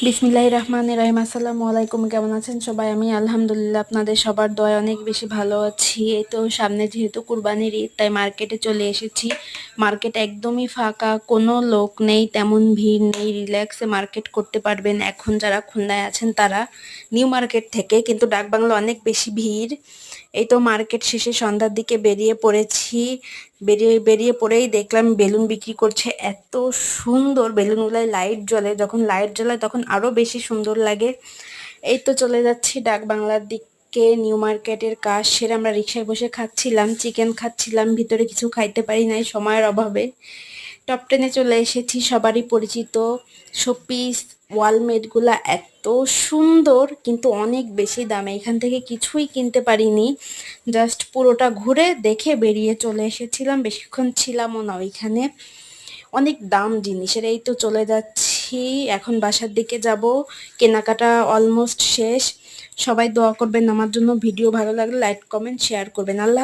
বিসমিল্লাহির রহমানির রহিম। আসসালামু আলাইকুম। কেমন আছেন সবাই? আমি আলহামদুলিল্লাহ আপনাদের সবার দয়ায় অনেক বেশি ভালো আছি। এই তো সামনে যেহেতু কুরবানির ঈদ, তাই মার্কেটে চলে এসেছি। মার্কেট একদমই ফাঁকা, কোনো লোক নেই, তেমন ভিড় নেই, রিল্যাক্সে মার্কেট করতে পারবেন। এখন যারা খুলনায় আছেন তারা নিউ মার্কেট থেকে, কিন্তু ডাকবাংলো অনেক বেশি ভিড়। এই তো মার্কেট শেষে সন্ধ্যার দিকে বেরিয়ে পড়েছি। বেরিয়ে পড়েই দেখলাম বেলুন বিক্রি করছে। এত সুন্দর বেলুনগুলায় লাইট জ্বলে, যখন লাইট জ্বলে তখন আরো বেশি সুন্দর লাগে। এই তো চলে যাচ্ছি ডাক বাংলার দিকে। নিউ মার্কেটের কাজ সেরে আমরা রিক্সায় বসে খাচ্ছিলাম, চিকেন খাচ্ছিলাম, ভিতরে কিছু খাইতে পারি নাই সময়ের অভাবে। টপ টেনে চলে এসেছি, সবারই পরিচিত শোপিস ওয়ালমেটগুলা এত সুন্দর, কিন্তু অনেক বেশি দামে। এখান থেকে কিছুই কিনতে পারিনি, জাস্ট পুরোটা ঘুরে দেখে বেরিয়ে চলে এসেছিলাম, বেশিক্ষণ ছিলামও না ওইখানে। অনেক দাম জিনিসের। এই তো চলে যাচ্ছি, এখন বাসার দিকে যাব। কেনাকাটা অলমোস্ট শেষ। সবাই দোয়া করবেন আমার জন্য। ভিডিও ভালো লাগলে লাইক কমেন্ট শেয়ার করবেন। আল্লাহ